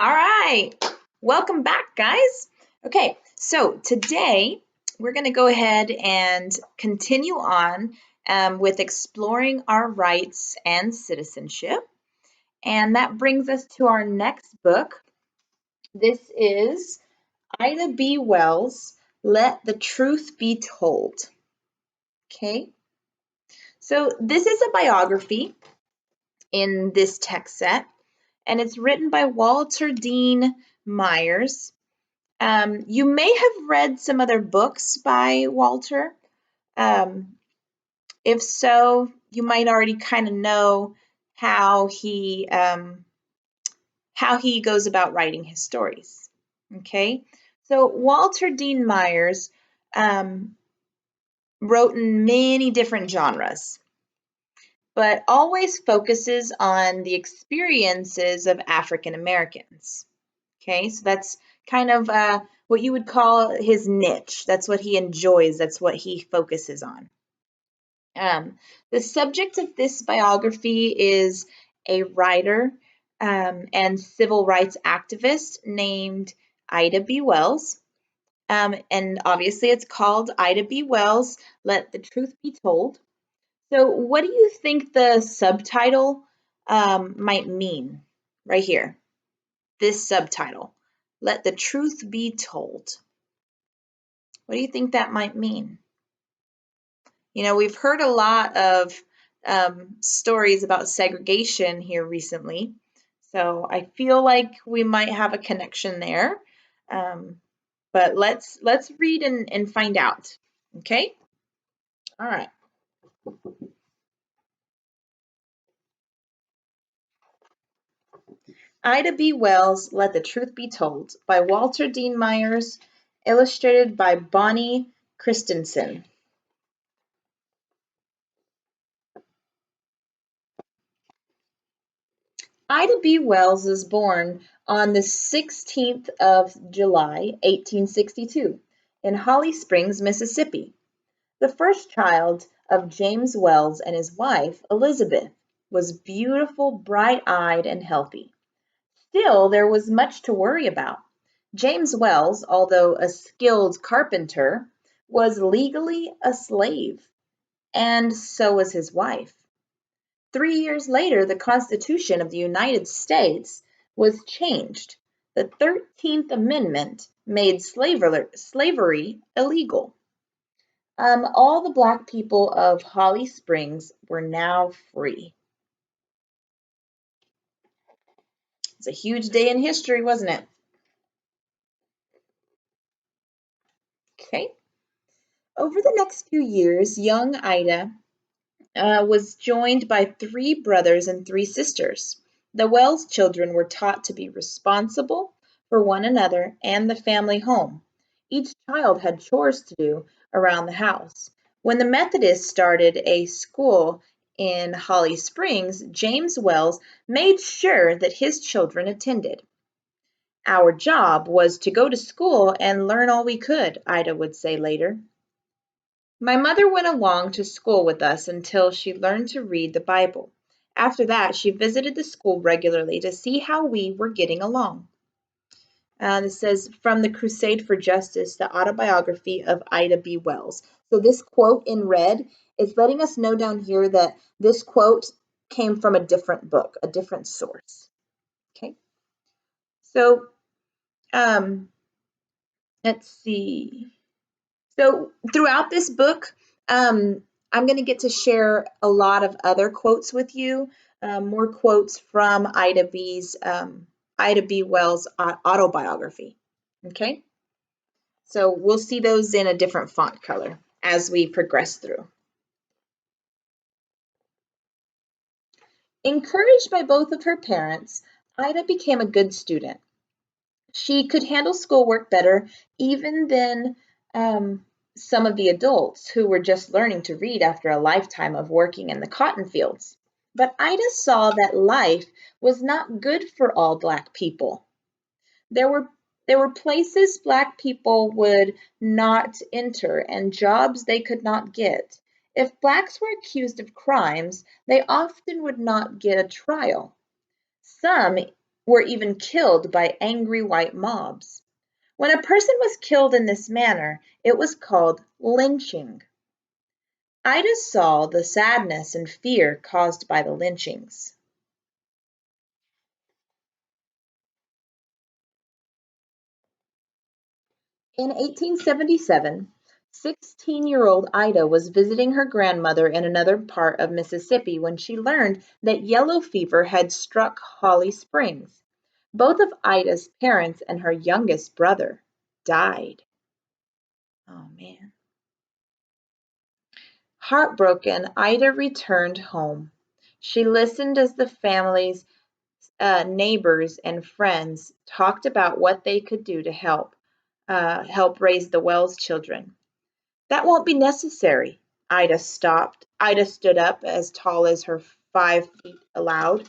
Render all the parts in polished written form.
All right, welcome back, guys. Okay, so today we're going to go ahead and continue on with exploring our rights and citizenship. And that brings us to our next book. This is Ida B. Wells' Let the Truth Be Told. Okay, so this is a biography in this text set, and it's written by Walter Dean Myers. You may have read some other books by Walter. Um, if so, you might already kind of know how he goes about writing his stories. Okay, so Walter Dean Myers wrote in many different genres, but always focuses on the experiences of African Americans. Okay, so that's kind of what you would call his niche. That's what he enjoys. That's what he focuses on. The subject of this biography is a writer and civil rights activist named Ida B. Wells. And obviously it's called Ida B. Wells, Let the Truth Be Told. So what do you think the subtitle might mean right here? This subtitle, Let the Truth Be Told. What do you think that might mean? You know, we've heard a lot of stories about segregation here recently, so I feel like we might have a connection there. But let's read and find out. Okay? All right. Ida B. Wells, Let the Truth Be Told by Walter Dean Myers, illustrated by Bonnie Christensen. Ida B. Wells was born on the 16th of July, 1862, in Holly Springs, Mississippi. The first child of James Wells and his wife, Elizabeth, was beautiful, bright-eyed, and healthy. Still, there was much to worry about. James Wells, although a skilled carpenter, was legally a slave, and so was his wife. 3 years later, the Constitution of the United States was changed. The 13th Amendment made slavery illegal. All the Black people of Holly Springs were now free. It's a huge day in history, wasn't it? Okay. Over the next few years, young Ida was joined by 3 brothers and 3 sisters. The Wells children were taught to be responsible for one another and the family home. Each child had chores to do around the house. When the Methodists started a school in Holly Springs, James Wells made sure that his children attended. Our job was to go to school and learn all we could, Ida would say later. My mother went along to school with us until she learned to read the Bible. After that, she visited the school regularly to see how we were getting along. This says, from the Crusade for Justice, the autobiography of Ida B. Wells. So this quote in red is letting us know down here that this quote came from a different book, a different source. Okay. So let's see. So throughout this book, I'm going to get to share a lot of other quotes with you, more quotes from Ida B. Wells' autobiography. Okay, so we'll see those in a different font color as we progress through. Encouraged by both of her parents, Ida became a good student. She could handle schoolwork better even than some of the adults who were just learning to read after a lifetime of working in the cotton fields. But Ida saw that life was not good for all Black people. There were places Black people would not enter and jobs they could not get. If Blacks were accused of crimes, they often would not get a trial. Some were even killed by angry white mobs. When a person was killed in this manner, it was called lynching. Ida saw the sadness and fear caused by the lynchings. In 1877, 16-year-old Ida was visiting her grandmother in another part of Mississippi when she learned that yellow fever had struck Holly Springs. Both of Ida's parents and her youngest brother died. Oh man. Heartbroken, Ida returned home. She listened as the family's neighbors and friends talked about what they could do to help raise the Wells children. That won't be necessary. Ida stood up as tall as her 5 feet allowed.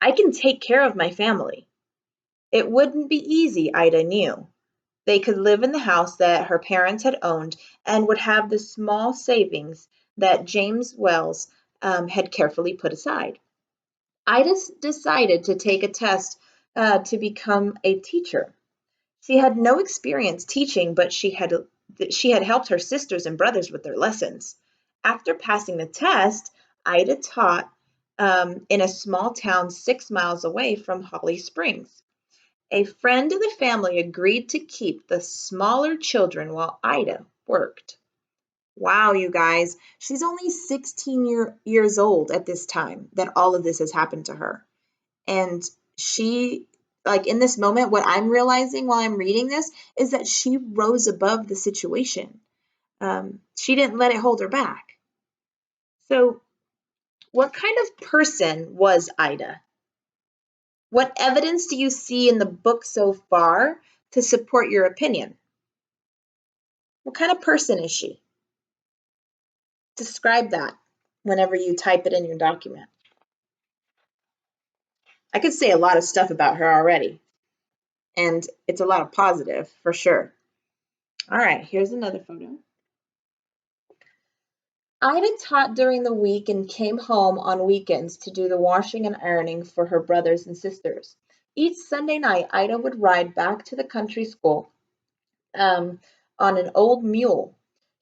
I can take care of my family. It wouldn't be easy, Ida knew. They could live in the house that her parents had owned and would have the small savings that James Wells had carefully put aside. Ida decided to take a test to become a teacher. She had no experience teaching, but she had helped her sisters and brothers with their lessons. After passing the test, Ida taught in a small town 6 miles away from Holly Springs. A friend of the family agreed to keep the smaller children while Ida worked. Wow, you guys, she's only 16 years old at this time that all of this has happened to her. And she, like in this moment, what I'm realizing while I'm reading this is that she rose above the situation. She didn't let it hold her back. So, what kind of person was Ida? What evidence do you see in the book so far to support your opinion? What kind of person is she? Describe that whenever you type it in your document. I could say a lot of stuff about her already, and it's a lot of positive for sure. All right, here's another photo. Ida taught during the week and came home on weekends to do the washing and ironing for her brothers and sisters. Each Sunday night, Ida would ride back to the country school um, on an old mule.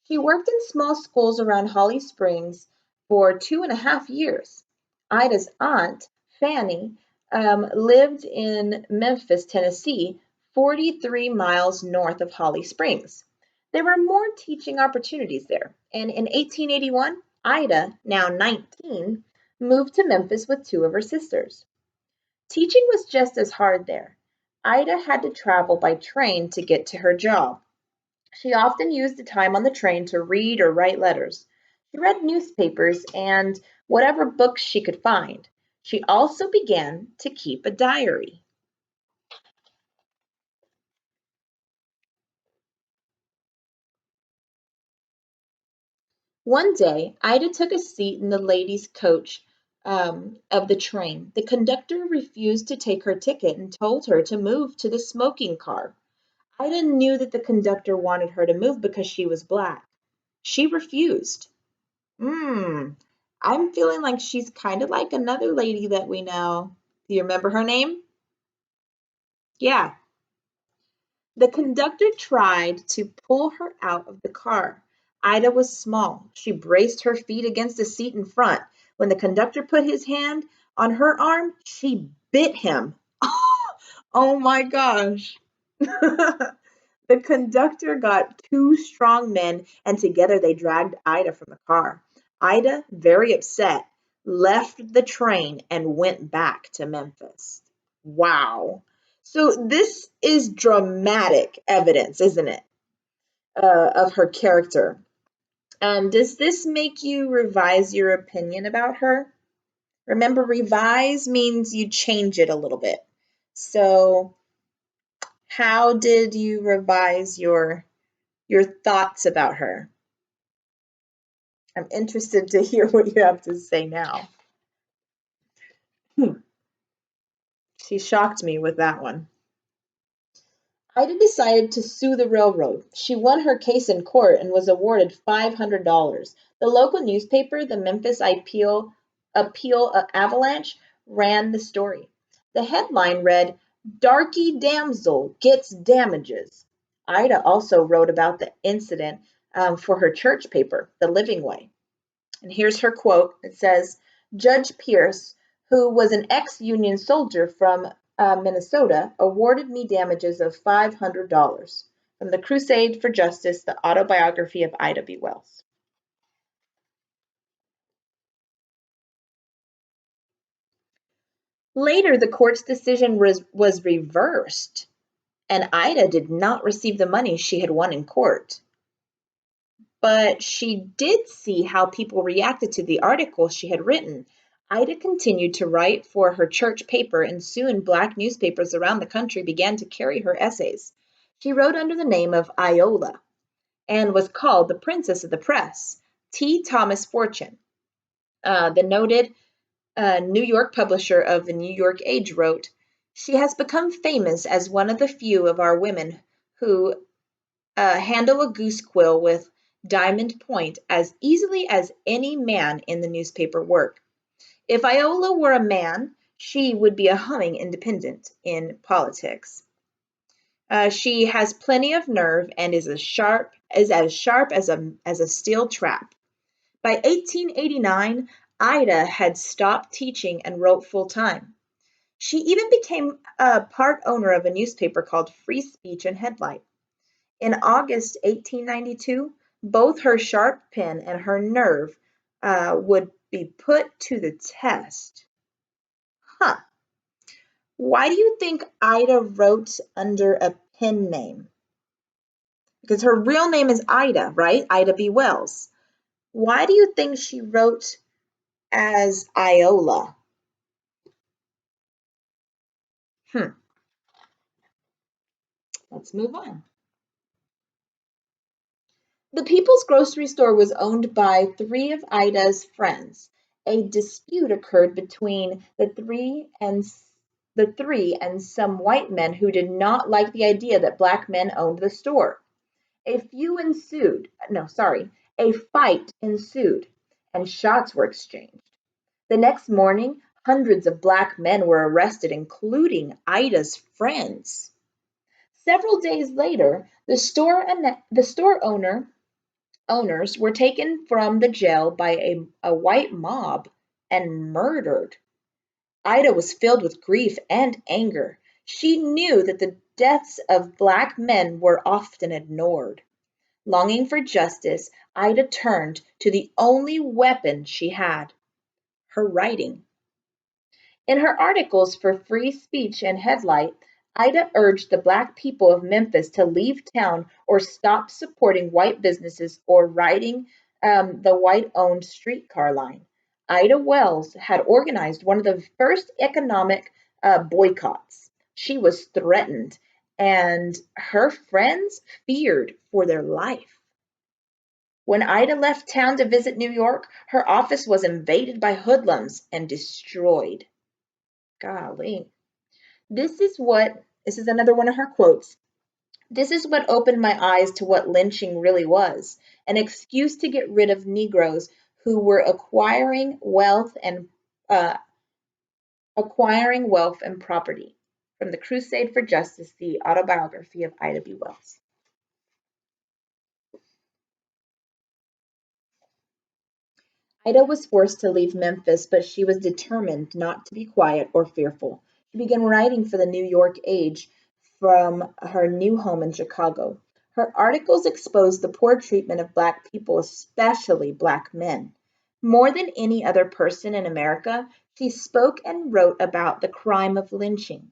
She worked in small schools around Holly Springs for 2.5 years. Ida's aunt, Fanny, lived in Memphis, Tennessee, 43 miles north of Holly Springs. There were more teaching opportunities there, and in 1881, Ida, now 19, moved to Memphis with two of her sisters. Teaching was just as hard there. Ida had to travel by train to get to her job. She often used the time on the train to read or write letters. She read newspapers and whatever books she could find. She also began to keep a diary. One day, Ida took a seat in the ladies' coach of the train. The conductor refused to take her ticket and told her to move to the smoking car. Ida knew that the conductor wanted her to move because she was black. She refused. Hmm, I'm feeling like she's kind of like another lady that we know. Do you remember her name? Yeah. The conductor tried to pull her out of the car. Ida was small. She braced her feet against the seat in front. When the conductor put his hand on her arm, she bit him. Oh my gosh. The conductor got two strong men, and together they dragged Ida from the car. Ida, very upset, left the train and went back to Memphis. Wow. So this is dramatic evidence, isn't it, of her character. Does this make you revise your opinion about her? Remember, revise means you change it a little bit. So, how did you revise your thoughts about her? I'm interested to hear what you have to say now. Hmm. She shocked me with that one. Ida decided to sue the railroad. She won her case in court and was awarded $500. The local newspaper, the Memphis Appeal Avalanche, ran the story. The headline read, "Darky Damsel Gets Damages." Ida also wrote about the incident for her church paper, The Living Way. And here's her quote. It says, "Judge Pierce, who was an ex-Union soldier from Minnesota, awarded me damages of $500 from the Crusade for Justice, the autobiography of Ida B. Wells." Later, the court's decision was reversed, and Ida did not receive the money she had won in court. But she did see how people reacted to the article she had written. Ida continued to write for her church paper, and soon Black newspapers around the country began to carry her essays. She wrote under the name of Iola and was called the Princess of the Press. T. Thomas Fortune, the noted New York publisher of the New York Age, wrote, "She has become famous as one of the few of our women who handle a goose quill with diamond point as easily as any man in the newspaper work. If Iola were a man, she would be a humming independent in politics. She has plenty of nerve and is as sharp as a steel trap." By 1889, Ida had stopped teaching and wrote full time. She even became a part owner of a newspaper called Free Speech and Headlight. In August 1892, both her sharp pen and her nerve would be put to the test. Huh. Why do you think Ida wrote under a pen name? Because her real name is Ida, right? Ida B. Wells. Why do you think she wrote as Iola? Hmm. Let's move on. The People's Grocery Store was owned by three of Ida's friends. A dispute occurred between the three and some white men who did not like the idea that black men owned the store. A fight ensued, and shots were exchanged. The next morning, hundreds of black men were arrested, including Ida's friends. Several days later, the store owners were taken from the jail by a white mob and murdered. Ida was filled with grief and anger. She knew that the deaths of black men were often ignored. Longing for justice, Ida turned to the only weapon she had, her writing. In her articles for Free Speech and Headlight, Ida urged the black people of Memphis to leave town or stop supporting white businesses or riding the white-owned streetcar line. Ida Wells had organized one of the first economic boycotts. She was threatened, and her friends feared for their life. When Ida left town to visit New York, her office was invaded by hoodlums and destroyed. Golly. This is another one of her quotes. "This is what opened my eyes to what lynching really was, an excuse to get rid of Negroes who were uh, acquiring wealth and property." From the Crusade for Justice, the autobiography of Ida B. Wells. Ida was forced to leave Memphis, but she was determined not to be quiet or fearful. She began writing for the New York Age from her new home in Chicago. Her articles exposed the poor treatment of Black people, especially Black men. More than any other person in America, she spoke and wrote about the crime of lynching.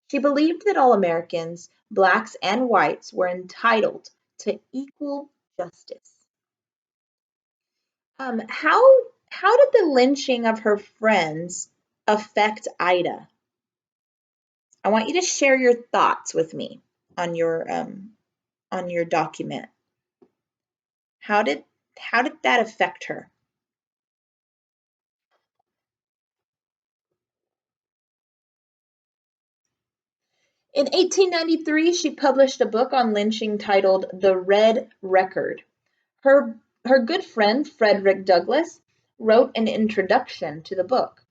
She believed that all Americans, Blacks and whites, were entitled to equal justice. How did the lynching of her friends affect Ida? I want you to share your thoughts with me on your document. How did that affect her? In 1893, she published a book on lynching titled The Red Record. Her good friend Frederick Douglass wrote an introduction to the book.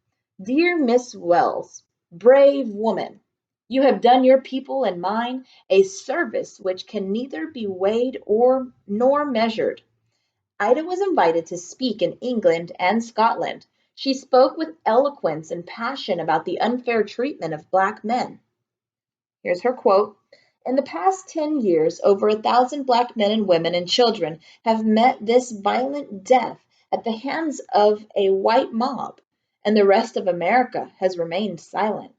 "Dear Miss Wells, Brave woman, you have done your people and mine a service which can neither be weighed or nor measured. Ida was invited to speak in England and Scotland. She spoke with eloquence and passion about the unfair treatment of black men. Here's her quote. In the past 10 years, over 1,000 black men and women and children have met this violent death at the hands of a white mob, and the rest of America has remained silent.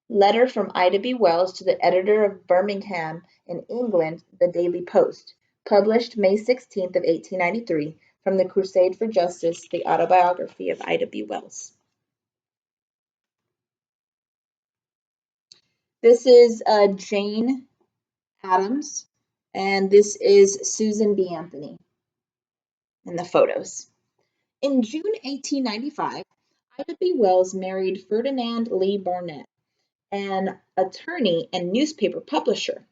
Letter from Ida B. Wells to the editor of Birmingham in England, the Daily Post, published May 16th of 1893, from the Crusade for Justice, the autobiography of Ida B. Wells. This is Jane Addams, and this is Susan B. Anthony in the photos. In June 1895, Ida B. Wells married Ferdinand Lee Barnett, an attorney and newspaper publisher.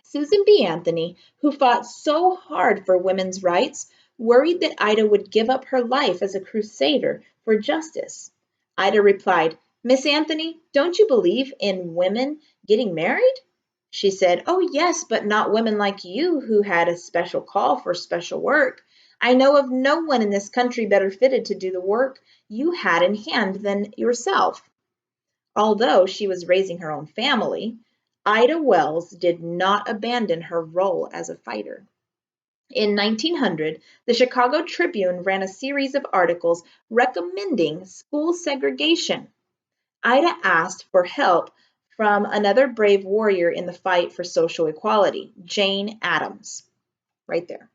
Susan B. Anthony, who fought so hard for women's rights, worried that Ida would give up her life as a crusader for justice. Ida replied, Miss Anthony, don't you believe in women getting married? She said, Oh, yes, but not women like you who had a special call for special work. I know of no one in this country better fitted to do the work you had in hand than yourself. Although she was raising her own family, Ida Wells did not abandon her role as a fighter. In 1900, the Chicago Tribune ran a series of articles recommending school segregation. Ida asked for help from another brave warrior in the fight for social equality, Jane Addams, right there.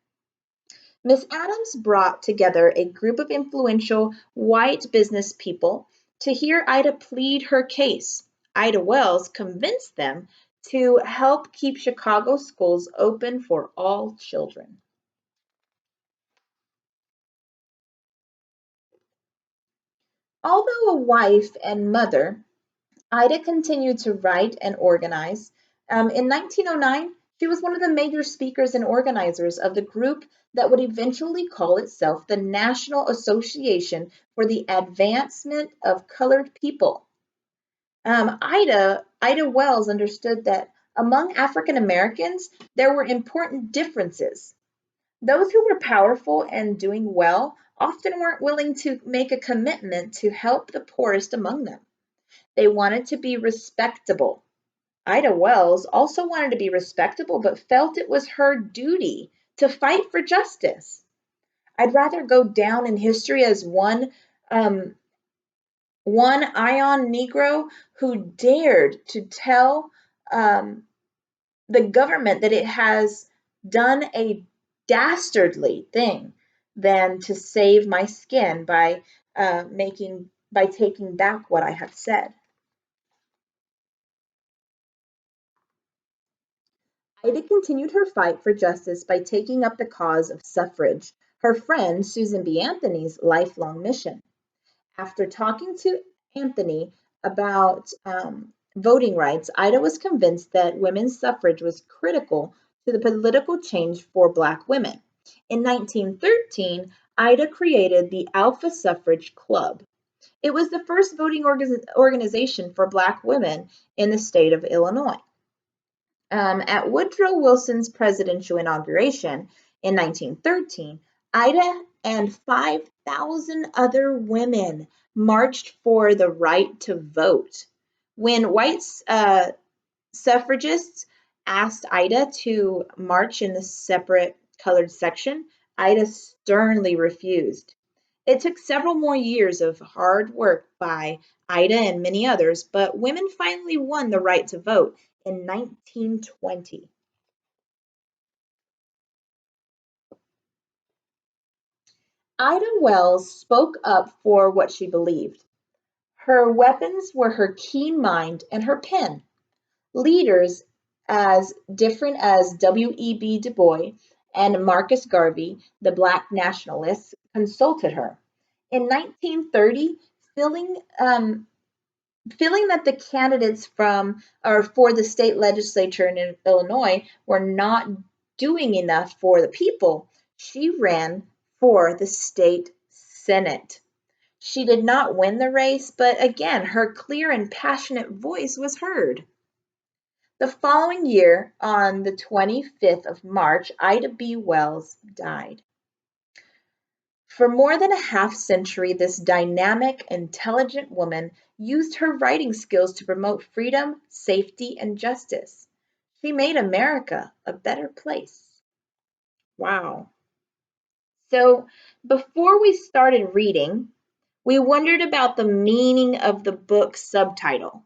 Miss Addams brought together a group of influential white business people to hear Ida plead her case. Ida Wells convinced them to help keep Chicago schools open for all children. Although a wife and mother, Ida continued to write and organize. In 1909, she was one of the major speakers and organizers of the group that would eventually call itself the National Association for the Advancement of Colored People. Ida Wells understood that among African Americans, there were important differences. Those who were powerful and doing well often weren't willing to make a commitment to help the poorest among them. They wanted to be respectable. Ida Wells also wanted to be respectable, but felt it was her duty to fight for justice. I'd rather go down in history as um, one Ion Negro who dared to tell um, the government that it has done a dastardly thing than to save my skin by taking back what I have said. Ida continued her fight for justice by taking up the cause of suffrage, her friend Susan B. Anthony's lifelong mission. After talking to Anthony about voting rights, Ida was convinced that women's suffrage was critical to the political change for Black women. In 1913, Ida created the Alpha Suffrage Club. It was the first voting organization for Black women in the state of Illinois. At Woodrow Wilson's presidential inauguration in 1913, Ida and 5,000 other women marched for the right to vote. When white suffragists asked Ida to march in the separate colored section, Ida sternly refused. It took several more years of hard work by Ida and many others, but women finally won the right to vote in 1920. Ida Wells spoke up for what she believed. Her weapons were her keen mind and her pen. Leaders as different as W.E.B. Du Bois and Marcus Garvey, the Black nationalists, consulted her. In 1930, feeling that the candidates from or for the state legislature in Illinois were not doing enough for the people, she ran for the state senate. She did not win the race, but again, her clear and passionate voice was heard. The following year, on the 25th of March, Ida B. Wells died. For more than a half century, this dynamic, intelligent woman used her writing skills to promote freedom, safety, and justice. She made America a better place. Wow. So, before we started reading, we wondered about the meaning of the book's subtitle,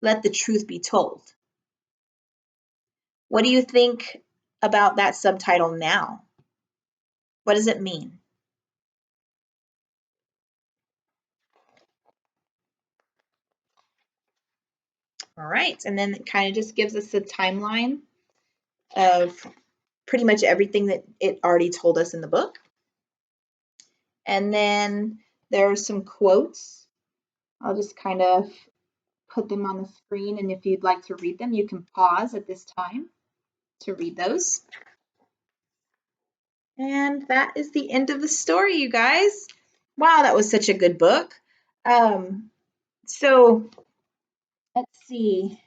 Let the Truth Be Told. What do you think about that subtitle now? What does it mean? All right, and then it kind of just gives us a timeline of pretty much everything that it already told us in the book. And then there are some quotes. I'll just kind of put them on the screen, and if you'd like to read them, you can pause at this time to read those. And that is the end of the story, you guys. Wow, that was such a good book. So let's see.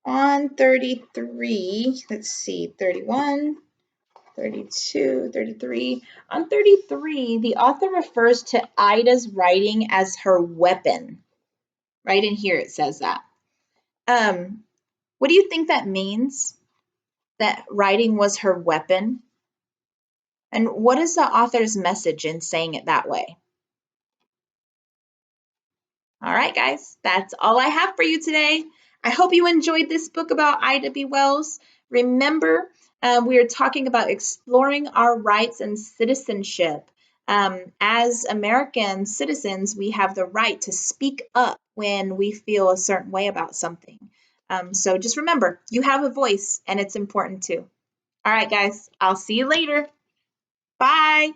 On 33, let's see, 31, 32, 33. On 33, the author refers to Ida's writing as her weapon. Right in here it says that. What do you think that means? That writing was her weapon? And what is the author's message in saying it that way? All right, guys, that's all I have for you today. I hope you enjoyed this book about Ida B. Wells. Remember, we are talking about exploring our rights and citizenship. As American citizens, we have the right to speak up when we feel a certain way about something. So just remember, you have a voice, and it's important too. All right, guys, I'll see you later. Bye.